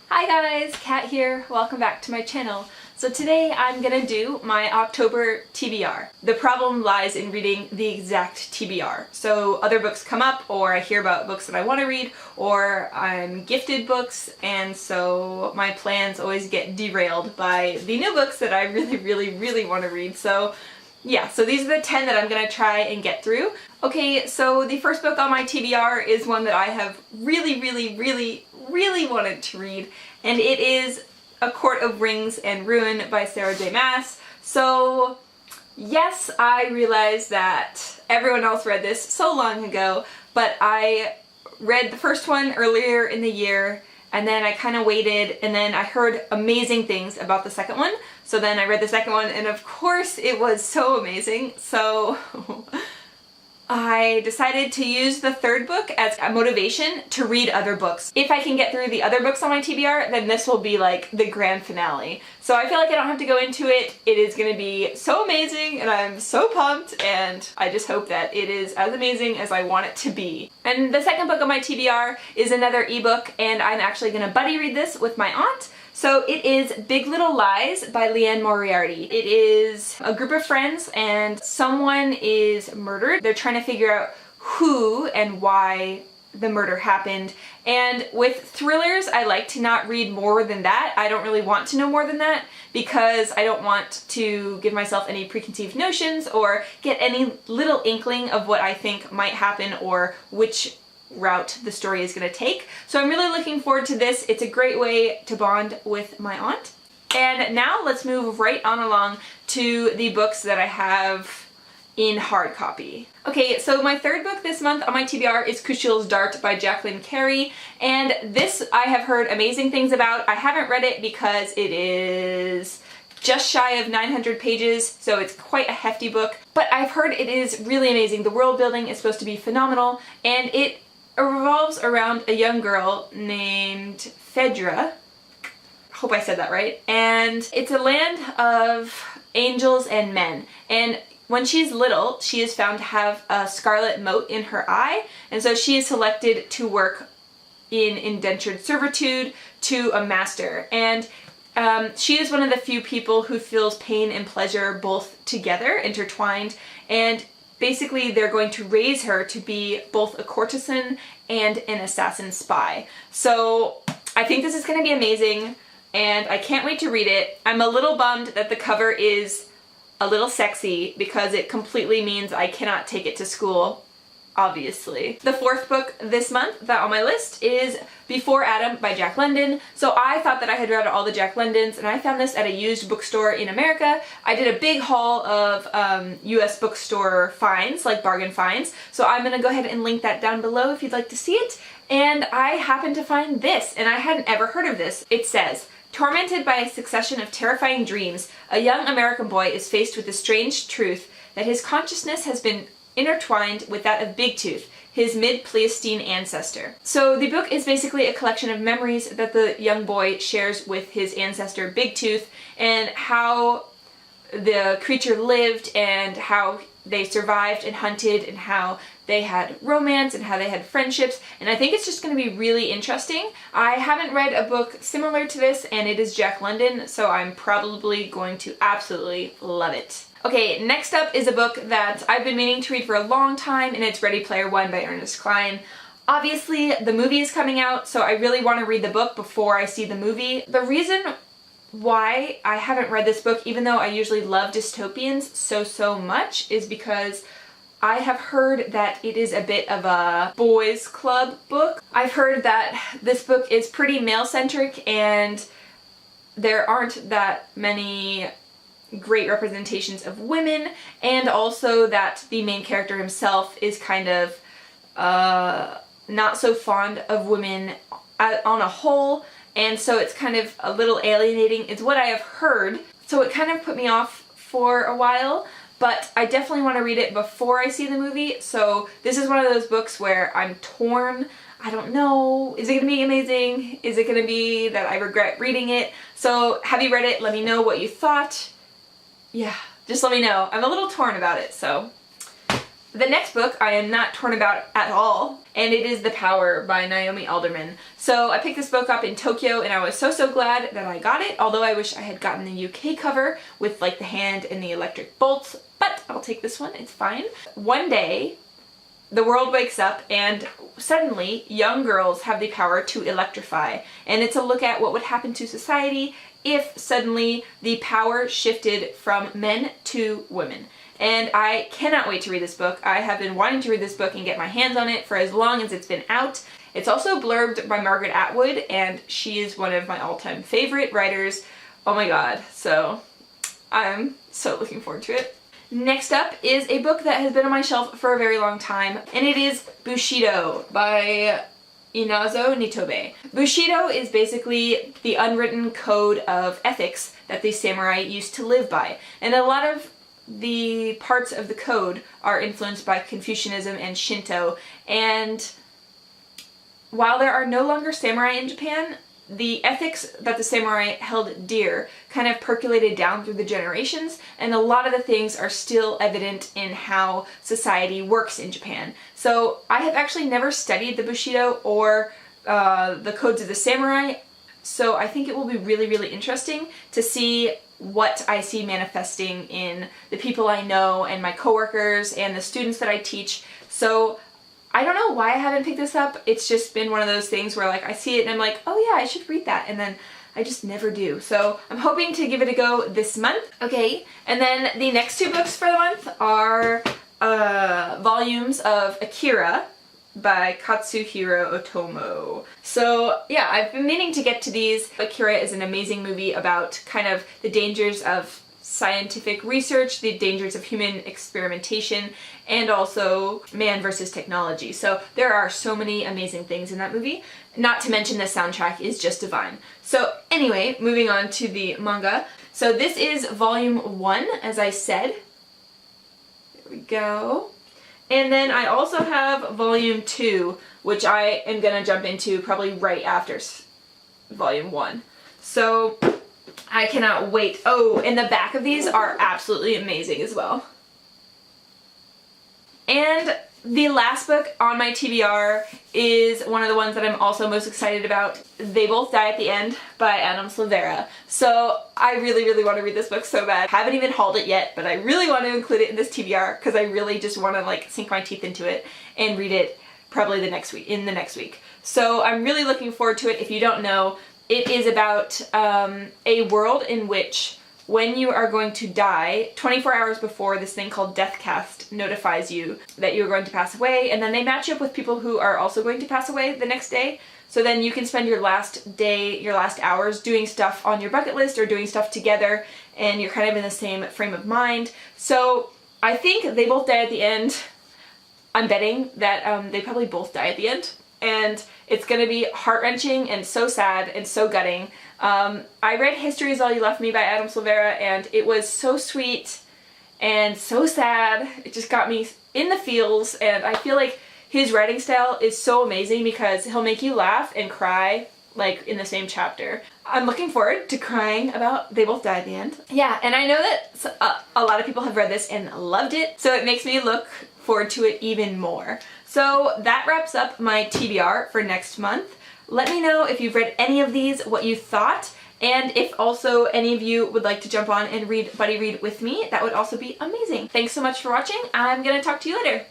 Hi guys, Kat here. Welcome back to my channel. So today I'm gonna do my October TBR. The problem lies in reading the exact TBR. So other books come up, or I hear about books that I want to read, or I'm gifted books, and so my plans always get derailed by the new books that I really want to read. So yeah, so these are the 10 that I'm gonna try and get through. Okay, so the first book on my TBR is one that I have really wanted to read, and it is A Court of Rings and Ruin by Sarah J. Maas. So yes, I realize that everyone else read this so long ago, but I read the first one earlier in the year, and then I kind of waited, and then I heard amazing things about the second one. So then I read the second one, and of course it was so amazing. So I decided to use the third book as a motivation to read other books. If I can get through the other books on my TBR, then this will be like the grand finale. So I feel like I don't have to go into it. It is going to be so amazing, and I'm so pumped, and I just hope that it is as amazing as I want it to be. And the second book on my TBR is another ebook, and I'm actually going to buddy read this with my aunt. So it is Big Little Lies by Liane Moriarty. It is a group of friends and someone is murdered. They're trying to figure out who and why the murder happened. And with thrillers, I like to not read more than that. I don't really want to know more than that because I don't want to give myself any preconceived notions or get any little inkling of what I think might happen or which route the story is going to take. So I'm really looking forward to this. It's a great way to bond with my aunt. And now let's move right on along to the books that I have in hard copy. Okay, so my third book this month on my TBR is Kushiel's Dart by Jacqueline Carey, and this I have heard amazing things about. I haven't read it because it is just shy of 900 pages, so it's quite a hefty book, but I've heard it is really amazing. The world building is supposed to be phenomenal, and it revolves around a young girl named Phaedra. Hope I said that right. And it's a land of angels and men. And when she's little, she is found to have a scarlet mote in her eye, and so she is selected to work in indentured servitude to a master. And she is one of the few people who feels pain and pleasure both together, intertwined, and basically they're going to raise her to be both a courtesan and an assassin spy. So I think this is going to be amazing, and I can't wait to read it. I'm a little bummed that the cover is a little sexy because it completely means I cannot take it to school, obviously. The fourth book this month that on my list is Before Adam by Jack London. So I thought that I had read all the Jack Londons, and I found this at a used bookstore in America. I did a big haul of US bookstore finds, like bargain finds, so I'm gonna go ahead and link that down below if you'd like to see it. And I happened to find this, and I hadn't ever heard of this. It says, tormented by a succession of terrifying dreams, a young American boy is faced with the strange truth that his consciousness has been intertwined with that of Big Tooth, his mid-Pleistocene ancestor. So the book is basically a collection of memories that the young boy shares with his ancestor Big Tooth, and how the creature lived and how they survived and hunted and how they had romance and how they had friendships, and I think it's just going to be really interesting. I haven't read a book similar to this, and it is Jack London, so I'm probably going to absolutely love it. Okay, next up is a book that I've been meaning to read for a long time, and it's Ready Player One by Ernest Cline. Obviously, the movie is coming out, so I really want to read the book before I see the movie. The reason why I haven't read this book, even though I usually love dystopians so much, is because I have heard that it is a bit of a boys club book. I've heard that this book is pretty male-centric, and there aren't that many great representations of women, and also that the main character himself is kind of not so fond of women on a whole, and so it's kind of a little alienating is what I have heard. So it kind of put me off for a while, but I definitely want to read it before I see the movie. So this is one of those books where I'm torn. I don't know, is it going to be amazing? Is it going to be that I regret reading it? So have you read it? Let me know what you thought. Yeah, just let me know. I'm a little torn about it, so The next book I am not torn about at all, and it is The Power by Naomi Alderman. So I picked this book up in Tokyo and I was so glad that I got it, although I wish I had gotten the UK cover with like the hand and the electric bolts, but I'll take this one, it's fine. One day, the world wakes up and suddenly young girls have the power to electrify, and it's a look at what would happen to society if suddenly the power shifted from men to women. And I cannot wait to read this book. I have been wanting to read this book and get my hands on it for as long as it's been out. It's also blurbed by Margaret Atwood, and she is one of my all-time favorite writers. Oh my god, so I'm so looking forward to it. Next up is a book that has been on my shelf for a very long time, and it is Bushido by Inazo Nitobe. Bushido is basically the unwritten code of ethics that the samurai used to live by, and a lot of the parts of the code are influenced by Confucianism and Shinto, and while there are no longer samurai in Japan, the ethics that the samurai held dear kind of percolated down through the generations, and a lot of the things are still evident in how society works in Japan. So I have actually never studied the Bushido or the codes of the samurai, so I think it will be really interesting to see what I see manifesting in the people I know and my coworkers and the students that I teach. So I don't know why I haven't picked this up. It's just been one of those things where like I see it and I'm like, oh yeah, I should read that, and then I just never do. So I'm hoping to give it a go this month. Okay, and then the next two books for the month are volumes of AKIRA by Katsuhiro Otomo. So yeah, I've been meaning to get to these. AKIRA is an amazing movie about kind of the dangers of scientific research, the dangers of human experimentation, and also man versus technology. So there are so many amazing things in that movie, not to mention the soundtrack is just divine. So anyway, moving on to the manga. So this is volume 1, as I said. There we go. And then I also have volume 2, which I am gonna jump into probably right after volume 1. So I cannot wait. Oh, and the back of these are absolutely amazing as well. And the last book on my TBR is one of the ones that I'm also most excited about. They Both Die at the End by Silvera. So I really want to read this book so bad. Haven't even hauled it yet, but I really want to include it in this TBR because I really just want to like sink my teeth into it and read it probably the next week. So I'm really looking forward to it. If you don't know, it is about a world in which when you are going to die, 24 hours before, this thing called Deathcast notifies you that you're going to pass away, and then they match you up with people who are also going to pass away the next day. So then you can spend your last day, your last hours doing stuff on your bucket list or doing stuff together, and you're kind of in the same frame of mind. So I think they both die at the end. I'm betting that they probably both die at the end, and it's gonna be heart-wrenching and so sad and so gutting. I read History Is All You Left Me by Silvera, and it was so sweet and so sad. It just got me in the feels, and I feel like his writing style is so amazing because he'll make you laugh and cry like in the same chapter. I'm looking forward to crying about They Both Die at the End. Yeah, and I know that a lot of people have read this and loved it, so it makes me look forward to it even more. So that wraps up my TBR for next month. Let me know if you've read any of these, what you thought, and if also any of you would like to jump on and buddy read with me, that would also be amazing. Thanks so much for watching. I'm gonna talk to you later.